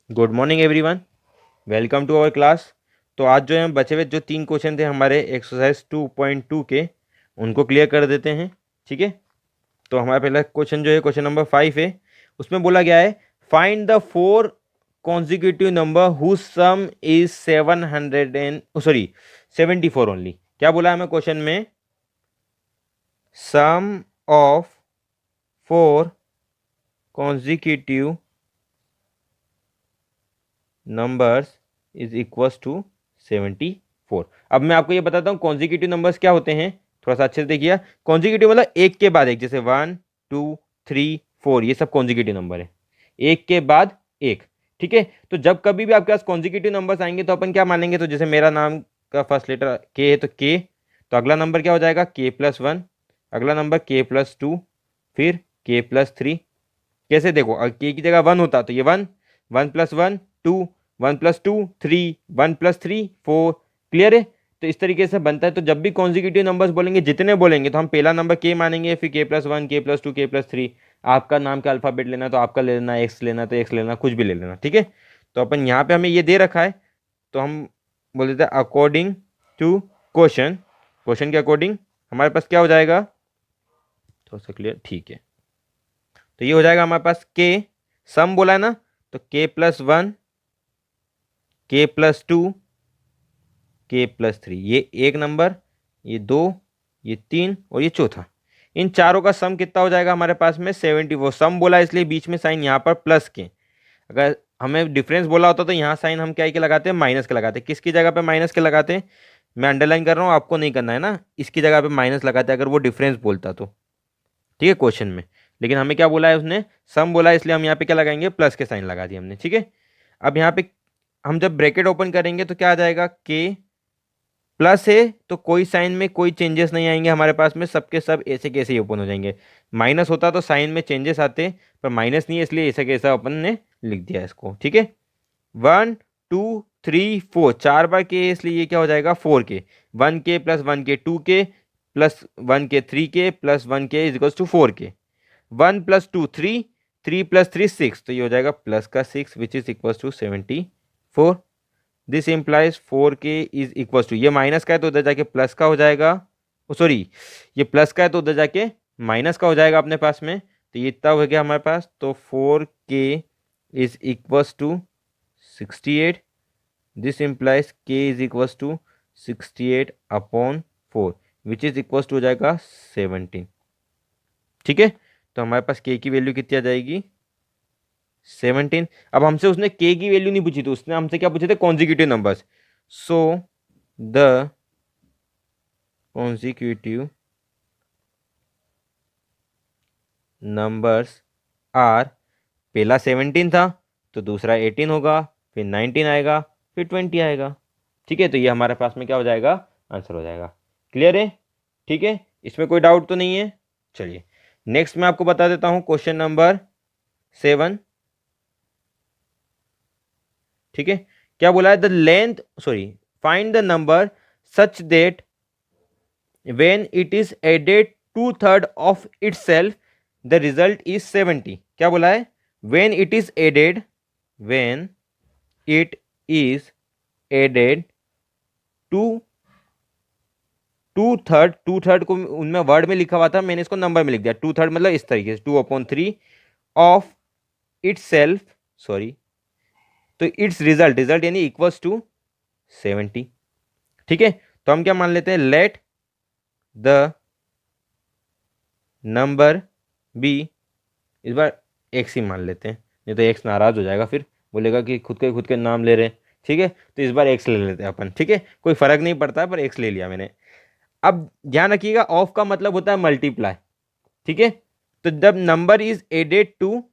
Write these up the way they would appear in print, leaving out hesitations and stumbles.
Good morning everyone. Welcome to our class. तो आज जो है बचे हुए जो 3 क्वेश्चन थे हमारे एक्सरसाइज 2.2 के, उनको क्लियर कर देते हैं। ठीक है। तो हमारा पहला क्वेश्चन जो है क्वेश्चन नंबर 5 है। उसमें बोला गया है find the 4 consecutive number whose sum is 700 and sorry 74 only. क्या बोला है हमें क्वेश्चन में? Sum of 4 consecutive numbers is equals to 74। अब मैं आपको ये बताता हूँ कॉन्जिक्यूटिव नंबर्स क्या होते हैं। थोड़ा सा अच्छे से देखिए। कॉन्जिक्यूटिव मतलब एक के बाद एक, जैसे 1 2 3 4, ये सब कॉन्जिक्यूटिव नंबर है, एक के बाद एक। ठीक है। तो जब कभी भी आपके पास कॉन्जिक्यूटिव नंबर्स आएंगे तो अपन क्या मानेंगे? तो जैसे मेरा नाम का फर्स्ट लेटर के है तो के, तो अगला नंबर क्या हो जाएगा? k+1, अगला नंबर k+2, फिर k+3। कैसे देखो, अगर के की जगह 1 होता तो ये 1, 1+1 2, 1+2 3, 1+3 4। क्लियर है? तो इस तरीके से बनता है। तो जब भी कॉन्जिक्यूटिव नंबर्स बोलेंगे, जितने बोलेंगे, तो हम पहला नंबर के मानेंगे, फिर k+1 k+2 k+3। आपका नाम का अल्फाबेट लेना तो आपका ले लेना, एक्स लेना तो एक्स लेना, कुछ भी ले लेना। ठीक है। तो अपन यहाँ पे हमें ये दे रखा है, तो हम बोल देते हैं अकॉर्डिंग टू क्वेश्चन। क्वेश्चन के अकॉर्डिंग हमारे पास क्या हो जाएगा? थोड़ा सा क्लियर, ठीक है। तो ये हो जाएगा हमारे पास के, सम बोला है ना, तो k+1 k+2 k+3, ये एक नंबर, ये दो, ये तीन और ये चौथा। इन चारों का सम कितना हो जाएगा हमारे पास में? 74। सम बोला है इसलिए बीच में साइन यहाँ पर प्लस के। अगर हमें डिफरेंस बोला होता तो यहाँ साइन हम क्या के लगाते हैं? माइनस के लगाते हैं। किसकी जगह पे माइनस के लगाते हैं? मैं अंडरलाइन कर रहा हूँ, आपको नहीं करना है ना। इसकी जगह पे माइनस लगाते हैं अगर वो डिफरेंस बोलता तो। ठीक है, क्वेश्चन में। लेकिन हमें क्या बोला है उसने? सम बोला है, इसलिए हम यहाँ पे क्या लगाएंगे? प्लस के साइन लगा दिए हमने। ठीक है। अब यहाँ पे हम जब ब्रैकेट ओपन करेंगे तो क्या आ जाएगा? के प्लस है तो कोई साइन में कोई चेंजेस नहीं आएंगे हमारे पास में, सबके सब ऐसे कैसे ही ओपन हो जाएंगे। माइनस होता तो साइन में चेंजेस आते, पर माइनस नहीं है इसलिए ऐसा कैसा अपन ने लिख दिया इसको। ठीक है। 1 2 3 4, 4 बार के, इसलिए ये क्या हो जाएगा? 4 के। 1 के+1 के 2 के, +1 के 3 के, +1 के इज इक्वल्स टू 4 के। 1+2 3, 3+3 6, तो ये हो जाएगा प्लस का 6 which is equals to 74। This implies 4 के इज इक्वल्स टू, ये माइनस का है तो उधर जाके प्लस का हो जाएगा, सॉरी ये प्लस का है तो उधर जाके माइनस का हो जाएगा अपने पास में। तो ये इतना हो गया हमारे पास। तो 4 के is equals to 68। This implies K is equals to 68/4 which is equals to हो जाएगा 17। ठीक है। तो हमारे पास के की वैल्यू कितनी आ जाएगी? 17। अब हमसे उसने के की वैल्यू नहीं पूछी, तो उसने हमसे क्या पूछे थे? Consecutive numbers. So the consecutive numbers are, पहला 17 था तो दूसरा 18 होगा, फिर 19 आएगा, फिर 20 आएगा। ठीक है। तो ये हमारे पास में क्या हो जाएगा? आंसर हो जाएगा। क्लियर है? ठीक है, इसमें कोई डाउट तो नहीं है। चलिए नेक्स्ट मैं आपको बता देता हूं क्वेश्चन नंबर 7। ठीक है। क्या बोला है? The length, sorry, find the number such that when it is added 2/3 of itself the result is 70। क्या बोला है? When it is added, when it is added to, 2/3 को उनमें वर्ड में लिखा हुआ था, मैंने इसको नंबर में लिख दिया। 2/3 मतलब इस तरीके से 2/3 ऑफ इट्स सेल्फ, सॉरी, तो इट्स रिजल्ट, रिजल्ट यानी इक्वल्स टू 70। ठीक है। तो हम क्या मान लेते हैं? लेट द नंबर बी, इस बार एक्स ही मान लेते हैं, नहीं तो एक्स नाराज हो जाएगा, फिर बोलेगा कि खुद के नाम ले रहे हैं। ठीक है। तो इस बार एक्स ले लेते हैं अपन। ठीक है, कोई फर्क नहीं पड़ता है, पर एक्स ले लिया मैंने। अब ध्यान रखिएगा, ऑफ का मतलब होता है मल्टीप्लाई। ठीक है। तो जब number is added to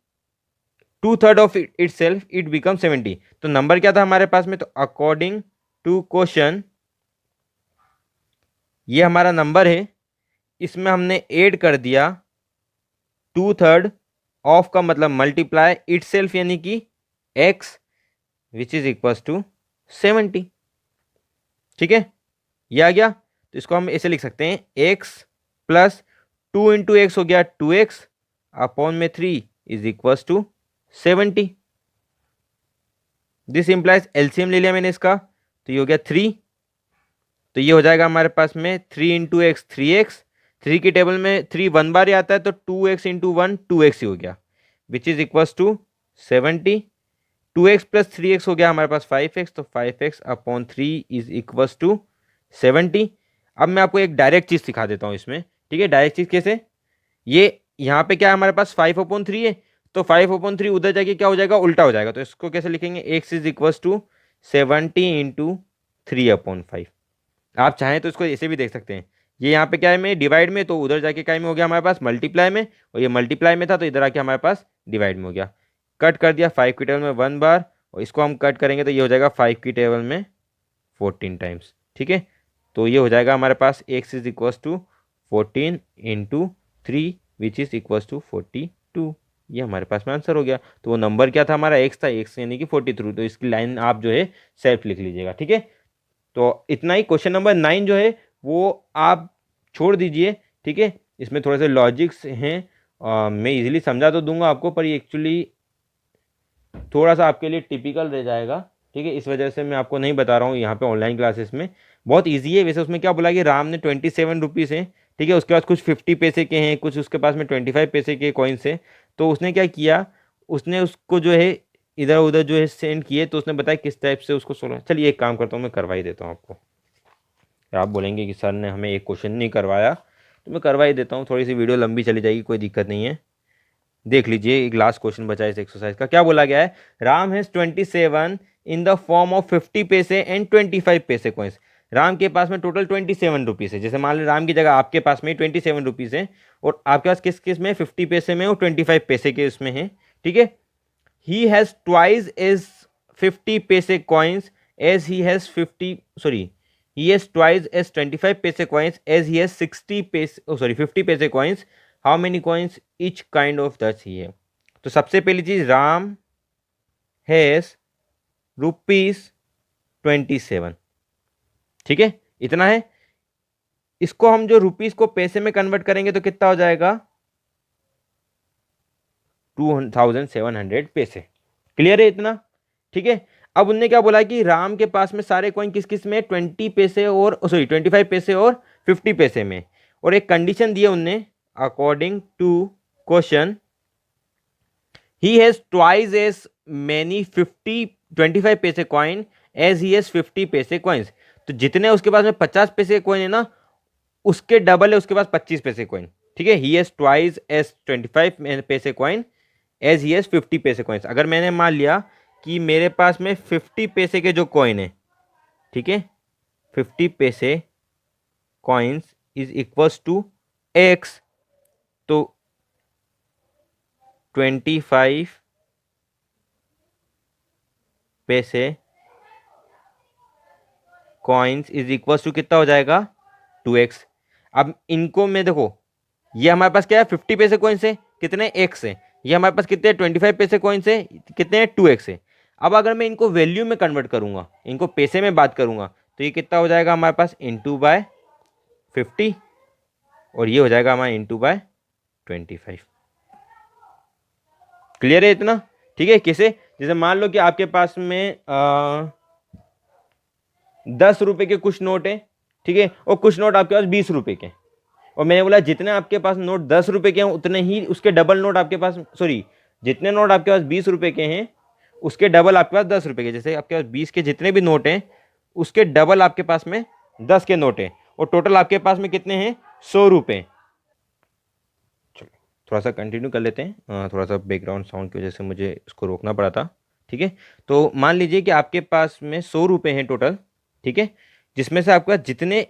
2/3 of itself it become 70। तो नंबर क्या था हमारे पास में? तो अकॉर्डिंग टू क्वेश्चन, ये हमारा नंबर है, इसमें हमने ऐड कर दिया 2/3, ऑफ का मतलब मल्टीप्लाई, इट सेल्फ यानी कि x, which is equal to 70। ठीक है, ये आ गया। तो इसको हम ऐसे लिख सकते हैं, एक्स प्लस 2 × x हो गया 2x अपॉन में 3 is equal to 70। This implies LCM ले लिया मैंने इसका, तो ये हो गया 3, तो ये हो जाएगा हमारे पास में 3 इंटू एक्स 3x, 3 की टेबल में 3 1 बार ही आता है, तो 2x इंटू 1 2x ही हो गया, which is equals to 70। 2x plus 3x हो गया हमारे पास 5x, तो 5x upon 3 is equals to 70। अब मैं आपको एक डायरेक्ट चीज सिखा देता हूँ इसमें, ठीक है। डायरेक्ट चीज कैसे, ये यहाँ पे क्या है हमारे पास 5/3 है, तो 5/3 उधर जाके क्या हो जाएगा, उल्टा हो जाएगा, तो इसको कैसे लिखेंगे, x is equals to 70 into 3/5। आप चाहें तो इसको ऐसे भी देख सकते हैं, ये यहाँ पे क्या है में डिवाइड में, तो उधर जाके क्या में हो गया हमारे पास मल्टीप्लाई में, और ये मल्टीप्लाई में था तो इधर आके हमारे पास डिवाइड में हो गया। कट कर दिया 5 की टेबल में 1 बार, और इसको हम कट करेंगे तो ये हो जाएगा 5 की टेबल में 14 टाइम्स, ठीक है। तो ये हो जाएगा हमारे पास x is equals to 14 into 3 which is equals to 42। ये हमारे पास में आंसर हो गया। तो वो नंबर क्या था हमारा, x था, x यानी कि 43। तो इसकी लाइन आप जो है सेल्फ लिख लीजिएगा, ठीक है। तो इतना ही। क्वेश्चन नंबर 9 जो है वो आप छोड़ दीजिए, ठीक है। इसमें थोड़े से लॉजिक्स हैं, मैं इजीली समझा तो दूंगा आपको, पर ये एक्चुअली थोड़ा सा आपके लिए टिपिकल रह जाएगा, ठीक है। इस वजह से मैं आपको नहीं बता रहा हूँ यहाँ पे ऑनलाइन क्लासेस में। बहुत ईजी है वैसे। उसमें क्या बोला कि राम ने 27 रुपीज़ हैं, ठीक है। उसके पास कुछ 50 पैसे के हैं, कुछ उसके पास में 25 पैसे के कॉइन्स हैं। तो उसने क्या किया, उसने उसको जो है इधर उधर जो है सेंड किए, तो उसने बताया किस टाइप से उसको सोल्व। चलिए एक काम करता हूँ, मैं करवा ही देता हूँ आपको। आप बोलेंगे कि सर ने हमें एक क्वेश्चन नहीं करवाया, तो मैं करवा ही देता हूँ। थोड़ी सी वीडियो लंबी चली जाएगी, कोई दिक्कत नहीं है। देख लीजिए, एक लास्ट क्वेश्चन बचा है इस एक्सरसाइज का। क्या बोला गया है, Ram has 27 in the form of 50 पैसे एंड 25 पैसे कॉइन्स। राम के पास में टोटल 27 रुपीज़ है। जैसे मान लो राम की जगह आपके पास में 27 रुपीज़ है, और आपके पास किस किस में 50 पैसे में और 25 पैसे के उसमें है, ठीक है। ही हैज़ ट्वाइस एज 50 पैसे coins as he has 50, sorry, he has twice as 25 पैसे coins as he has 60 पैसे, oh sorry 50 पैसे coins. How many coins each kind of does he have? तो सबसे पहली चीज, राम हैज ₹27, ठीक है, इतना है। इसको हम जो रुपीस को पैसे में कन्वर्ट करेंगे तो कितना हो जाएगा, 2700 पैसे। क्लियर है इतना, ठीक है। अब उनने क्या बोला कि राम के पास में सारे कॉइन किस किस में, 20 पैसे और सॉरी 25 पैसे और 50 पैसे में, और एक कंडीशन दी है उनने, according to question he has twice as many 25 पैसे कॉइन एज ही हैज 50 पैसे कॉइन्स। तो जितने उसके पास में 50 पैसे कॉइन है ना, उसके डबल है उसके पास 25 पैसे कॉइन, ठीक है। ही हैज ट्वाइस एज 25 पैसे कॉइन एज ही हैज 50 पैसे कॉइन्स। अगर मैंने मान लिया कि मेरे पास में 50 पैसे के जो कॉइन है, ठीक है, 50 पैसे coins is equals to x, तो 25 पैसे कॉइन्स इज इक्वल्स टू कितना हो जाएगा, 2x। अब इनको में देखो, ये हमारे पास क्या है, 50 पैसे कॉइन्स है, कितने, x है। ये हमारे पास कितने 25 पैसे कॉइन्स है, कितने 2x है। अब अगर मैं इनको वैल्यू में कन्वर्ट करूंगा, इनको पैसे में बात करूंगा, तो ये कितना हो जाएगा हमारे पास, इंटू बाय 50, और ये हो जाएगा हमारा इंटू बाय 25। क्लियर है इतना, ठीक है। कैसे, जैसे मान लो कि आपके पास में 10 रुपए के कुछ नोट है, ठीक है, और कुछ नोट आपके पास 20 रुपए के, और मैंने बोला जितने आपके पास नोट 10 रुपए के हैं उतने ही उसके डबल नोट आपके पास, सॉरी, जितने नोट आपके पास 20 रुपए के हैं उसके डबल आपके पास 10 रुपए के। जैसे आपके पास 20 के जितने भी नोट हैं उसके डबल आपके पास में 10 के नोट हैं, और टोटल आपके पास में कितने हैं, 100 रुपए। चलो थोड़ा सा कंटिन्यू कर लेते हैं, थोड़ा सा बैकग्राउंड साउंड की वजह से मुझे इसको रोकना पड़ा था, ठीक है। तो मान लीजिए कि आपके पास में 100 रुपए हैं टोटल, ठीक है, जिसमें से आपके पास जितने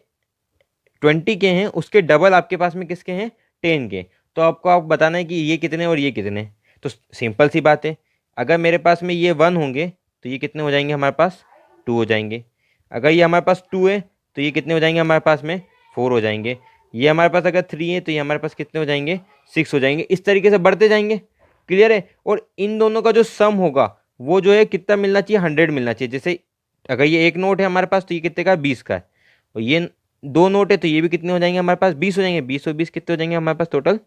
20 के हैं उसके डबल आपके पास में किसके हैं, 10 के। तो आप बताना है कि ये कितने और ये कितने। तो सिंपल सी बात है, अगर मेरे पास में ये 1 होंगे तो ये कितने हो जाएंगे हमारे पास, 2 हो जाएंगे। अगर ये हमारे पास 2 है तो ये कितने हो जाएंगे हमारे पास में, 4 हो जाएंगे। ये हमारे पास अगर 3 है तो ये हमारे पास कितने हो जाएंगे, 6 हो जाएंगे। इस तरीके से बढ़ते जाएंगे, क्लियर है। और इन दोनों का जो सम होगा वो जो है कितना मिलना चाहिए, 100 मिलना चाहिए। जैसे अगर ये एक नोट है हमारे पास तो ये कितने का, 20 का है, और ये 2 नोट है तो ये भी कितने हो जाएंगे हमारे पास, 20 हो जाएंगे। 20 और 20 कितने हो जाएंगे हमारे पास, टोटल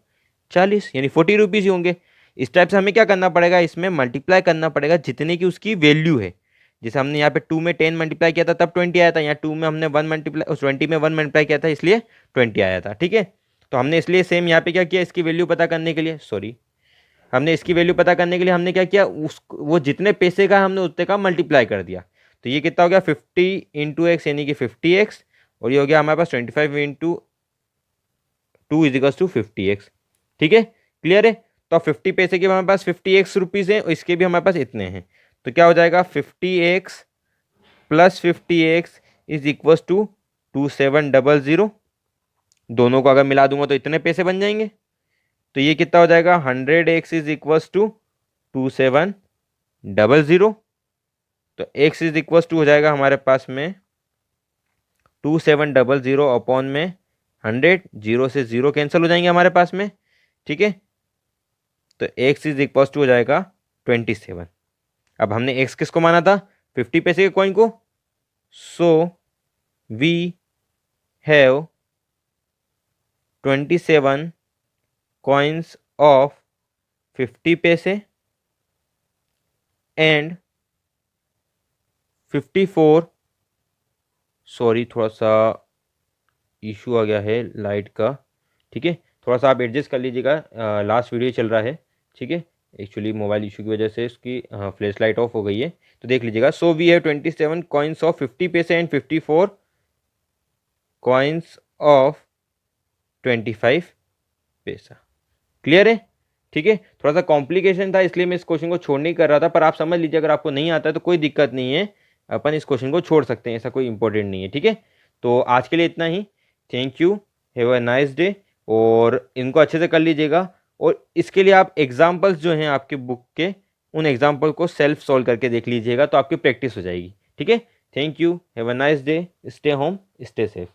40, यानी 40 रुपीज़ ही होंगे। इस टाइप से हमें क्या करना पड़ेगा, इसमें मल्टीप्लाई करना पड़ेगा जितने की उसकी वैल्यू है, जैसे हमने यहाँ पे 2 में 10 मल्टीप्लाई किया था तब 20 आया था, यहाँ 2 में हमने 1 मल्टीप्लाई, उस 20 में 1 मल्टीप्लाई किया था इसलिए 20 आया था। ठीक है, तो हमने इसलिए सेम यहाँ पे क्या किया, इसकी वैल्यू पता करने के लिए, सॉरी, हमने इसकी वैल्यू पता करने के लिए हमने क्या किया, उस वो जितने पैसे का हमने उतने का मल्टीप्लाई कर दिया। तो ये कितना हो गया 50 इंटू एक्स यानी कि 50x, और ये हो गया हमारे पास 25 into 2 is equals to 50x। ठीक है, क्लियर है। तो 50 पैसे के हमारे पास 50x रुपीज़ हैं और इसके भी हमारे पास इतने हैं, तो क्या हो जाएगा 50x plus 50x is equals to 2700। दोनों को अगर मिला दूंगा तो इतने पैसे बन जाएंगे। तो ये कितना हो जाएगा 100x इज इक्वल्स टू 2700। तो x इज इक्वल्स टू हो जाएगा हमारे पास में 2700 अपॉन में 100, 0 से 0 कैंसिल हो जाएंगे हमारे पास में। ठीक है, तो x इज इक्वल्स टू हो जाएगा 27। अब हमने x किसको माना था, 50 पैसे के कॉइन को। So we have 27 coins of 50 पैसे एंड 54, सॉरी थोड़ा सा इशू आ गया है लाइट का। ठीक है, थोड़ा सा आप एडजस्ट कर लीजिएगा, लास्ट वीडियो चल रहा है। ठीक है, एक्चुअली मोबाइल इशू की वजह से इसकी फ्लैश लाइट ऑफ हो गई है, तो देख लीजिएगा। So we have 27 coins of 50 पैसे एंड 54 कॉइन्स ऑफ 25 पैसा। क्लियर है। ठीक है, थोड़ा सा कॉम्प्लिकेशन था इसलिए मैं इस क्वेश्चन को छोड़ नहीं कर रहा था, पर आप समझ लीजिए अगर आपको नहीं आता है तो कोई दिक्कत नहीं है, अपन इस क्वेश्चन को छोड़ सकते हैं, ऐसा कोई इंपॉर्टेंट नहीं है। ठीक है, तो आज के लिए इतना ही। Thank you, have a nice day, और इनको अच्छे से कर लीजिएगा। और इसके लिए आप एग्जाम्पल्स जो हैं आपके बुक के, उन एग्जाम्पल को सेल्फ सॉल्व करके देख लीजिएगा तो आपकी प्रैक्टिस हो जाएगी। ठीक है, thank you, have a nice day, stay home, stay safe.